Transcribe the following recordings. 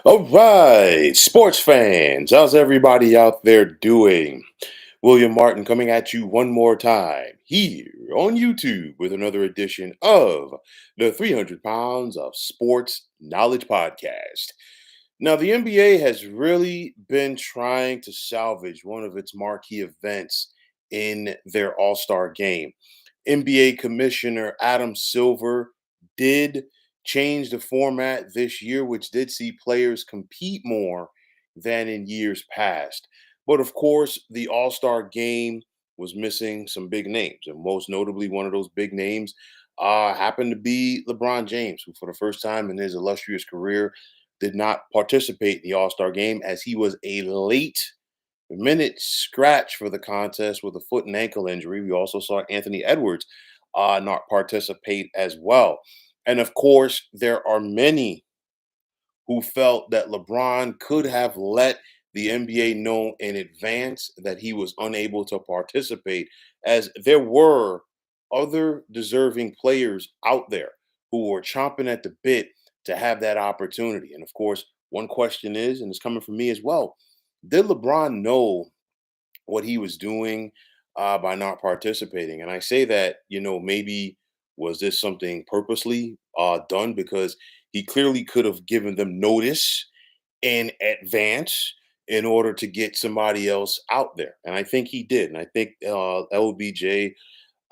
All right, sports fans, how's everybody out there doing? William Martin coming at you one more time here on YouTube with another edition of the 300 Pounds of Sports Knowledge Podcast. Now, the NBA has really been trying to salvage one of its marquee events in their All Star game. NBA Commissioner Adam Silver did change the format this year, which did see players compete more than in years past. But of course, the All Star game was missing some big names, and most notably, one of those big names happened to be LeBron James, who, for the first time in his illustrious career, did not participate in the All Star game as he was a late minute scratch for the contest with a foot and ankle injury. We also saw Anthony Edwards not participate as well. And of course, there are many who felt that LeBron could have let the NBA know in advance that he was unable to participate, as there were other deserving players out there who were chomping at the bit to have that opportunity. And of course, one question is, and it's coming from me as well, did LeBron know what he was doing by not participating? And I say that, maybe was this something purposely done because he clearly could have given them notice in advance in order to get somebody else out there. And I think he did. And I think LBJ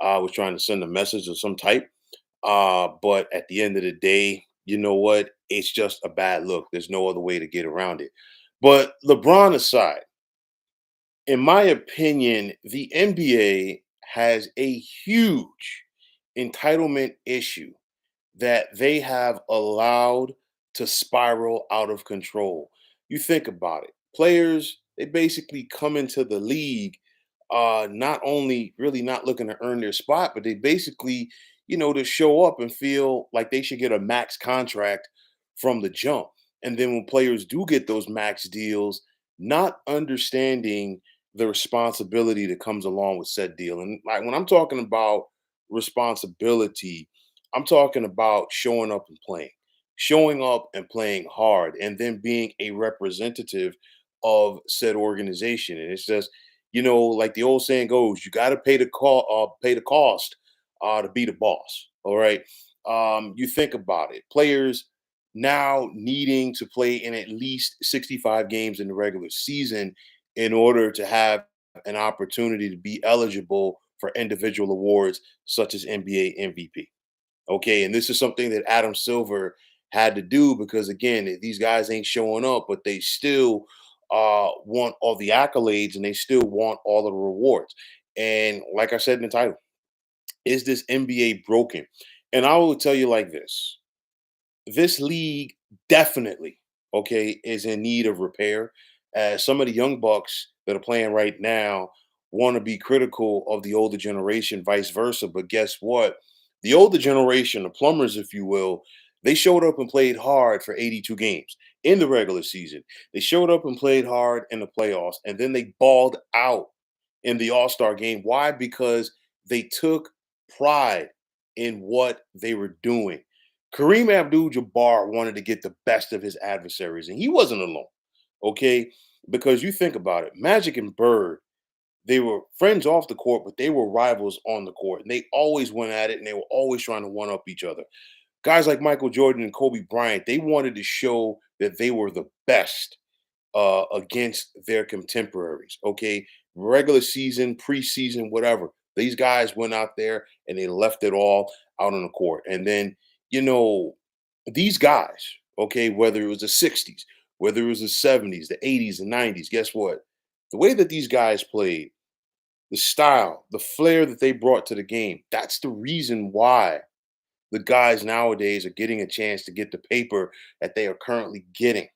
was trying to send a message of some type. But at the end of the day, you know what? It's just a bad look. There's no other way to get around it. But LeBron aside, in my opinion, the NBA has a huge entitlement issue that they have allowed to spiral out of control. You think about it. Players, they basically come into the league not only really not looking to earn their spot, but they basically, to show up and feel like they should get a max contract from the jump. And then when players do get those max deals, not understanding the responsibility that comes along with said deal. And like when I'm talking about responsibility, I'm talking about showing up and playing hard, and then being a representative of said organization. And it's just, like the old saying goes, you got to pay the cost to be the boss. All right. You think about it, players now needing to play in at least 65 games in the regular season in order to have an opportunity to be eligible for individual awards such as NBA MVP. Okay, and this is something that Adam Silver had to do because again, these guys ain't showing up, but they still want all the accolades and they still want all of the rewards. And like I said in the title, is this NBA broken? And I will tell you like this league definitely, okay, is in need of repair. As some of the young bucks that are playing right now want to be critical of the older generation, vice versa. But guess what? The older generation, the plumbers, if you will, they showed up and played hard for 82 games in the regular season. They showed up and played hard in the playoffs, and then they balled out in the All Star game. Why? Because they took pride in what they were doing. Kareem Abdul-Jabbar wanted to get the best of his adversaries, and he wasn't alone. Okay, because you think about it, Magic and Bird, they were friends off the court, but they were rivals on the court, and they always went at it, and they were always trying to one up each other. Guys like Michael Jordan and Kobe Bryant, they wanted to show that they were the best against their contemporaries. Okay, regular season, preseason, whatever. These guys went out there and they left it all out on the court. And then, you know, these guys, okay, whether it was the 60s, whether it was the 70s, the 80s, the 90s, guess what? The way that these guys played, the style, the flair that they brought to the game, that's the reason why the guys nowadays are getting a chance to get the paper that they are currently getting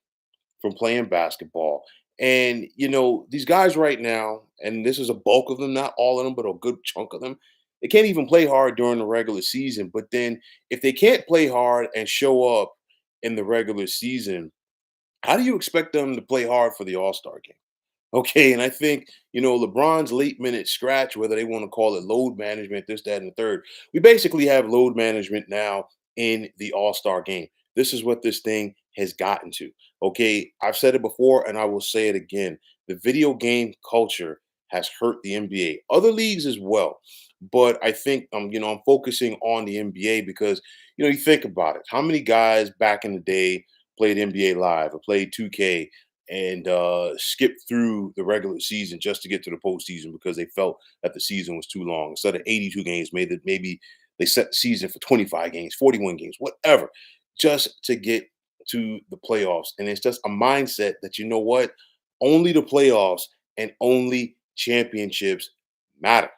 from playing basketball. And these guys right now, and this is a bulk of them, not all of them, but a good chunk of them, they can't even play hard during the regular season. But then if they can't play hard and show up in the regular season, how do you expect them to play hard for the All-Star game? Okay, and I think, LeBron's late minute scratch, whether they want to call it load management, this, that, and the third, we basically have load management now in the All Star game. This is what this thing has gotten to. Okay, I've said it before and I will say it again. The video game culture has hurt the NBA, other leagues as well. But I think I'm focusing on the NBA because you think about it. How many guys back in the day played NBA Live or played 2K and skipped through the regular season just to get to the postseason because they felt that the season was too long. Instead of 82 games, maybe they set the season for 25 games, 41 games, whatever, just to get to the playoffs. And it's just a mindset that only the playoffs and only championships matter.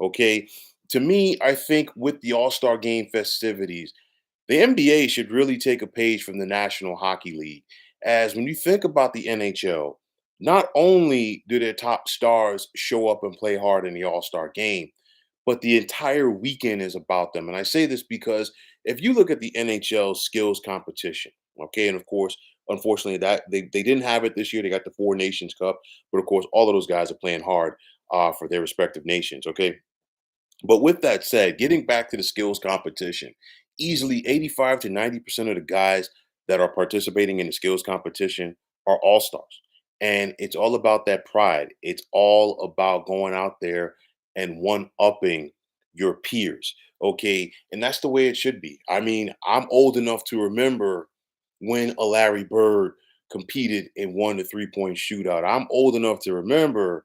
Okay. To me, I think with the All Star game festivities, the NBA should really take a page from the National Hockey League. As when you think about the NHL, not only do their top stars show up and play hard in the All Star game, but the entire weekend is about them. And I say this because if you look at the NHL skills competition, okay, and of course, unfortunately, that they didn't have it this year. They got the Four Nations Cup, but of course, all of those guys are playing hard for their respective nations. Okay, but with that said, getting back to the skills competition, easily 85 to 90% of the guys that are participating in the skills competition are all stars. And it's all about that pride. It's all about going out there and one upping your peers. Okay. And that's the way it should be. I mean, I'm old enough to remember when a Larry Bird competed and won the 3-point shootout. I'm old enough to remember,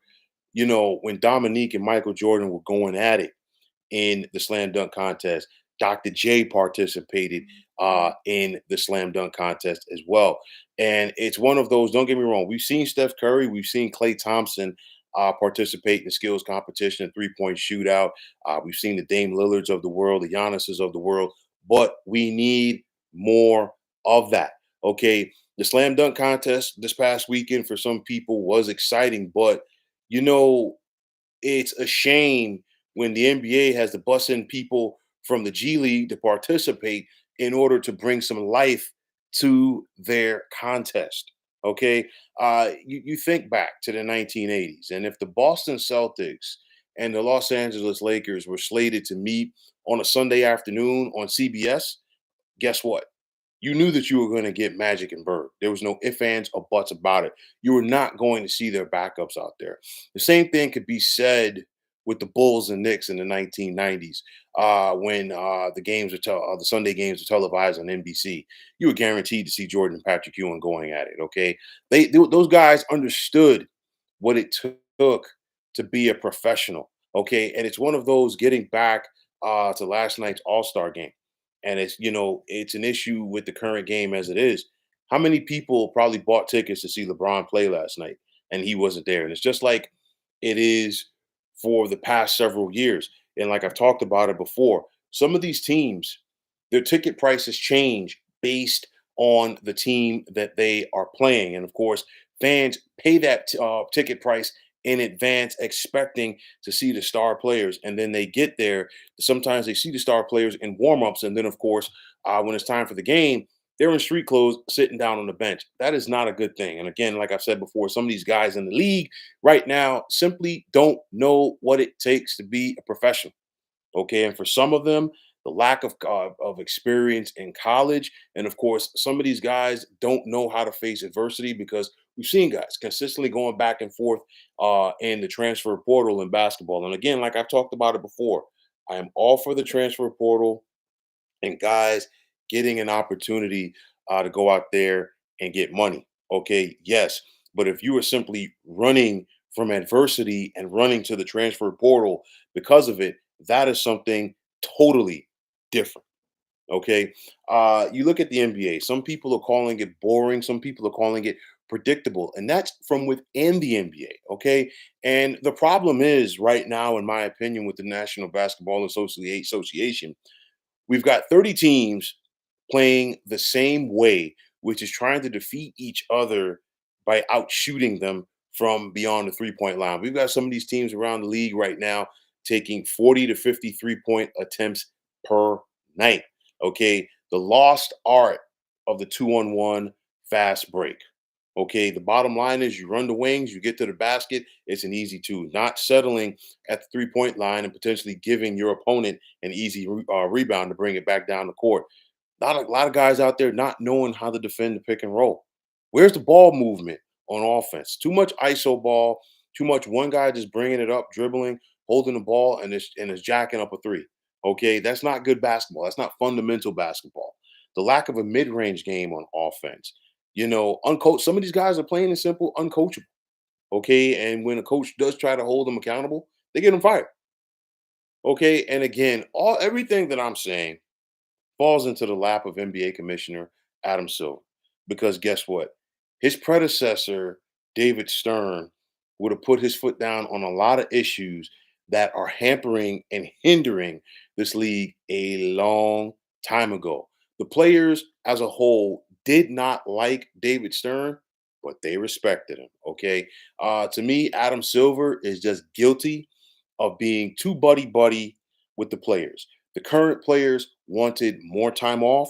when Dominique and Michael Jordan were going at it in the slam dunk contest. Dr. J participated in the slam dunk contest as well. And it's one of those, don't get me wrong, we've seen Steph Curry, we've seen Klay Thompson participate in the skills competition, 3-point shootout. We've seen the Dame Lillards of the world, the Giannis's of the world, but we need more of that. Okay. The slam dunk contest this past weekend for some people was exciting, but you know, it's a shame when the NBA has to bus in people from the G League to participate in order to bring some life to their contest. Okay. You think back to the 1980s, and if the Boston Celtics and the Los Angeles Lakers were slated to meet on a Sunday afternoon on CBS, guess what? You knew that you were going to get Magic and Bird. There was no ifs, ands, or buts about it. You were not going to see their backups out there. The same thing could be said with the Bulls and Knicks in the 1990s when the Sunday games were televised on NBC. You were guaranteed to see Jordan and Patrick Ewing going at it. Okay, those guys understood what it took to be a professional. Okay, and it's one of those getting back to last night's All Star game, and it's an issue with the current game as it is. How many people probably bought tickets to see LeBron play last night and he wasn't there? And it's just like it is for the past several years. And like I've talked about it before, some of these teams, their ticket prices change based on the team that they are playing. And of course, fans pay that ticket price in advance, expecting to see the star players. And then they get there. Sometimes they see the star players in warmups. And then, of course, when it's time for the game, they're in street clothes sitting down on the bench. That is not a good thing. And again, like I've said before, some of these guys in the league right now simply don't know what it takes to be a professional. Okay, and for some of them, the lack of experience in college, and of course, some of these guys don't know how to face adversity because we've seen guys consistently going back and forth in the transfer portal in basketball. And again, like I've talked about it before, I am all for the transfer portal and guys getting an opportunity to go out there and get money. Okay, yes, but if you are simply running from adversity and running to the transfer portal because of it, that is something totally different. Okay, you look at the NBA. Some people are calling it boring. Some people are calling it predictable, and that's from within the NBA. Okay, and the problem is right now, in my opinion, with the National Basketball Association, we've got 30 teams playing the same way, which is trying to defeat each other by out shooting them from beyond the 3-point line. We've got some of these teams around the league right now taking 40 to 53-point attempts per night. Okay. The lost art of the 2-on-1 fast break. Okay. The bottom line is you run the wings, you get to the basket, it's an easy two. Not settling at the 3-point line and potentially giving your opponent an easy rebound to bring it back down the court. A lot of guys out there not knowing how to defend the pick and roll. Where's the ball movement on offense? Too much ISO ball, too much one guy just bringing it up, dribbling, holding the ball, and is jacking up a three. Okay, that's not good basketball. That's not fundamental basketball. The lack of a mid-range game on offense. Uncoached. Some of these guys are plain and simple uncoachable. Okay, and when a coach does try to hold them accountable, they get them fired. Okay, and again, all everything that I'm saying falls into the lap of NBA Commissioner Adam Silver. Because guess what? His predecessor, David Stern, would have put his foot down on a lot of issues that are hampering and hindering this league a long time ago. The players as a whole did not like David Stern, but they respected him. Okay. To me, Adam Silver is just guilty of being too buddy buddy with the players. The current players wanted more time off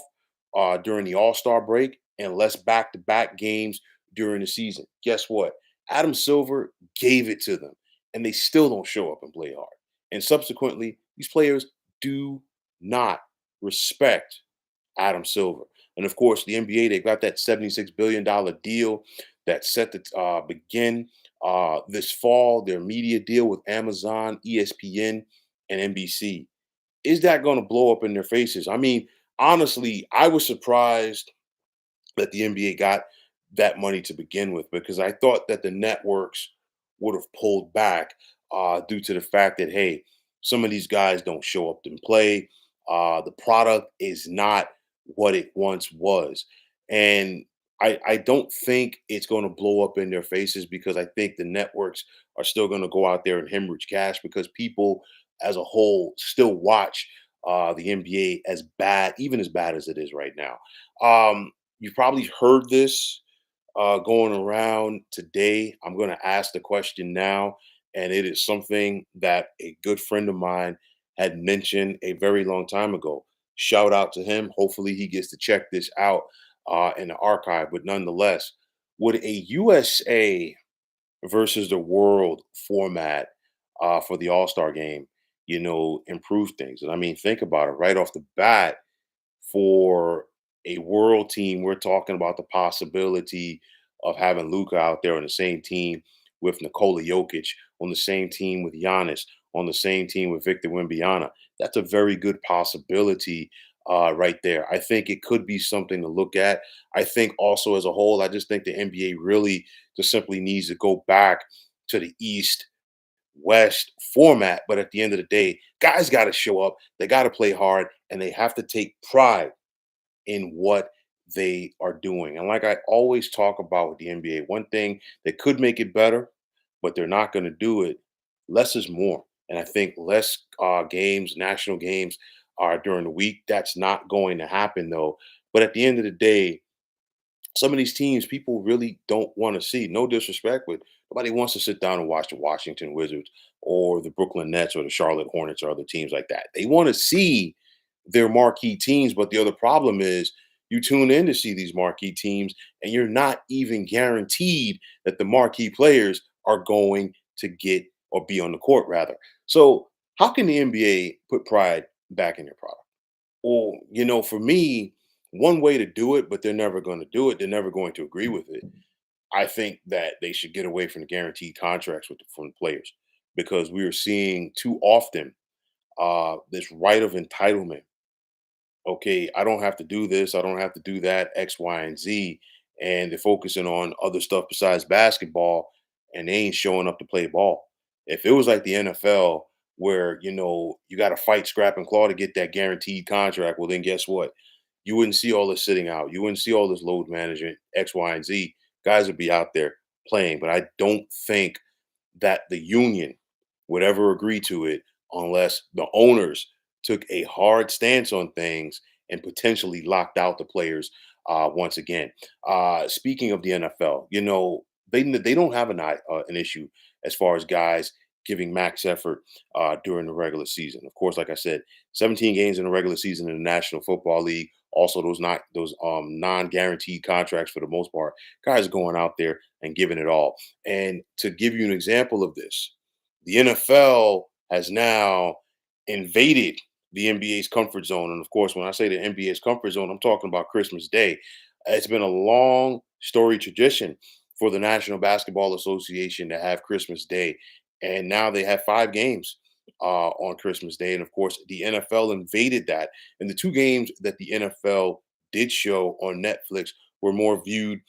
during the All Star break and less back to back games during the season. Guess what? Adam Silver gave it to them, and they still don't show up and play hard. And subsequently, these players do not respect Adam Silver. And of course, the NBA, they got that $76 billion deal that's set to begin this fall, their media deal with Amazon, ESPN, and NBC. Is that going to blow up in their faces? I mean, honestly, I was surprised that the NBA got that money to begin with because I thought that the networks would have pulled back due to the fact that, hey, some of these guys don't show up and play. The product is not what it once was. And I don't think it's going to blow up in their faces because I think the networks are still going to go out there and hemorrhage cash because people as a whole still watch the NBA as bad, even as bad as it is right now. You've probably heard this going around today. I'm going to ask the question now, and it is something that a good friend of mine had mentioned a very long time ago. Shout out to him. Hopefully, he gets to check this out in the archive. But nonetheless, would a USA versus the world format for the All Star game, improve things? And I mean, think about it right off the bat for a world team, we're talking about the possibility of having Luca out there on the same team with Nikola Jokic, on the same team with Giannis, on the same team with Victor Wembanyama. That's a very good possibility right there. I think it could be something to look at. I think also as a whole, I just think the NBA really just simply needs to go back to the East West format. But at the end of the day, guys got to show up. They got to play hard and they have to take pride in what they are doing. And like I always talk about with the NBA, one thing that could make it better, but they're not going to do it. Less is more. And I think less games, national games, are during the week. That's not going to happen though. But at the end of the day, some of these teams people really don't want to see. No disrespect, but nobody wants to sit down and watch the Washington Wizards or the Brooklyn Nets or the Charlotte Hornets or other teams like that. They want to see their marquee teams, but the other problem is you tune in to see these marquee teams and you're not even guaranteed that the marquee players are going to get or be on the court rather. So, how can the NBA put pride back in their product? Well, for me, one way to do it, but they're never going to do it. They're never going to agree with it. I think that they should get away from the guaranteed contracts from the players because we are seeing too often this right of entitlement. Okay, I don't have to do this. I don't have to do that. X, Y, and Z, and they're focusing on other stuff besides basketball, and they ain't showing up to play ball. If it was like the NFL, where you got to fight, scrap, and claw to get that guaranteed contract, well, then guess what? You wouldn't see all this sitting out. You wouldn't see all this load management, X, Y, and Z. Guys would be out there playing, but I don't think that the union would ever agree to it unless the owners took a hard stance on things and potentially locked out the players once again. Speaking of the NFL, they don't have an issue as far as guys giving max effort during the regular season. Of course, like I said, 17 games in the regular season in the National Football League. Also, those non-guaranteed contracts for the most part. Guys are going out there and giving it all. And to give you an example of this, the NFL has now invaded the NBA's comfort zone. And of course, when I say the NBA's comfort zone, I'm talking about Christmas Day. It's been a long story tradition for the National Basketball Association to have Christmas Day. And now they have 5 games on Christmas Day. And of course, the NFL invaded that. And the 2 games that the NFL did show on Netflix were more viewed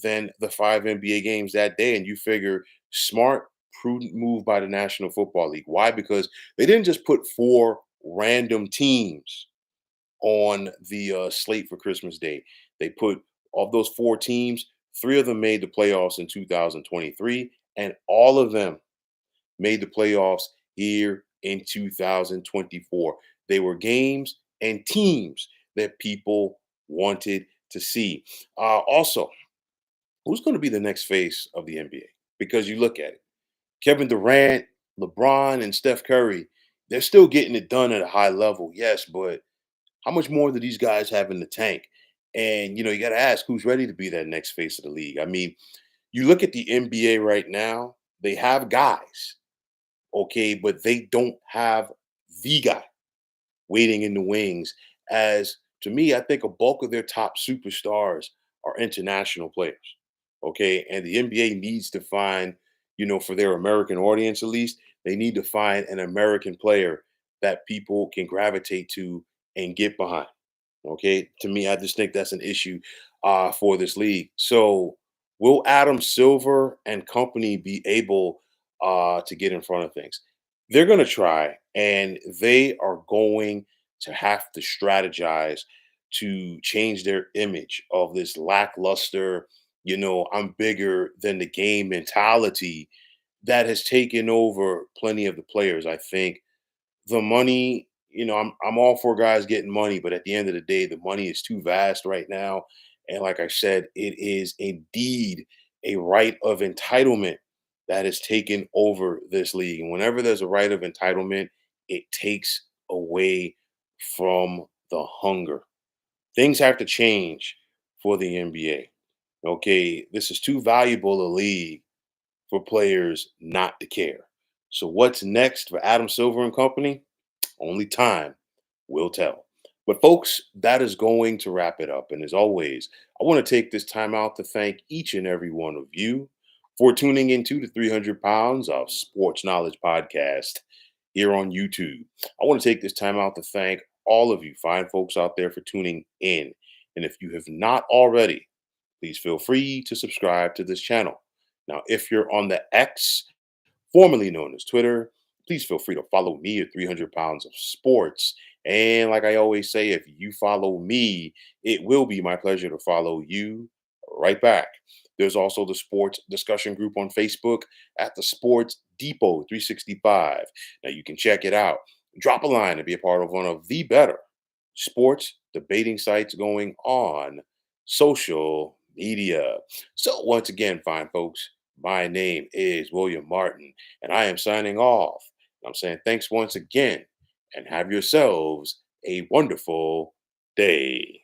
than the 5 NBA games that day. And you figure smart, prudent move by the National Football League. Why? Because they didn't just put 4 random teams on the slate for Christmas Day. They put of those 4 teams, 3 of them made the playoffs in 2023, and all of them made the playoffs here in 2024. They were games and teams that people wanted to see. Also, who's going to be the next face of the NBA? Because you look at it, Kevin Durant, LeBron, and Steph Curry, they're still getting it done at a high level, yes, but how much more do these guys have in the tank? And you got to ask who's ready to be that next face of the league. I mean, you look at the NBA right now, they have guys, okay, but they don't have the guy waiting in the wings. As to me, I think a bulk of their top superstars are international players. Okay. And the NBA needs to find, for their American audience at least, they need to find an American player that people can gravitate to and get behind. Okay. To me, I just think that's an issue for this league. So, will Adam Silver and company be able to get in front of things? They're going to try, and they are going to have to strategize to change their image of this lackluster, I'm bigger than the game mentality that has taken over plenty of the players. I think the money, I'm all for guys getting money, but at the end of the day, the money is too vast right now. And like I said, it is indeed a right of entitlement that has taken over this league. And whenever there's a right of entitlement, it takes away from the hunger. Things have to change for the NBA. Okay, this is too valuable a league for players not to care. So what's next for Adam Silver and company? Only time will tell. But, folks, that is going to wrap it up. And as always, I want to take this time out to thank each and every one of you for tuning into the 300 Pounds of Sports Knowledge podcast here on YouTube. I want to take this time out to thank all of you fine folks out there for tuning in. And if you have not already, please feel free to subscribe to this channel. Now, if you're on the X, formerly known as Twitter, please feel free to follow me at 300 Pounds of Sports. And like I always say, if you follow me, it will be my pleasure to follow you right back. There's also the sports discussion group on Facebook at the Sports Depot 365. Now you can check it out. Drop a line and be a part of one of the better sports debating sites going on social media. So once again, fine folks, my name is William Martin, and I am signing off. I'm saying thanks once again, and have yourselves a wonderful day.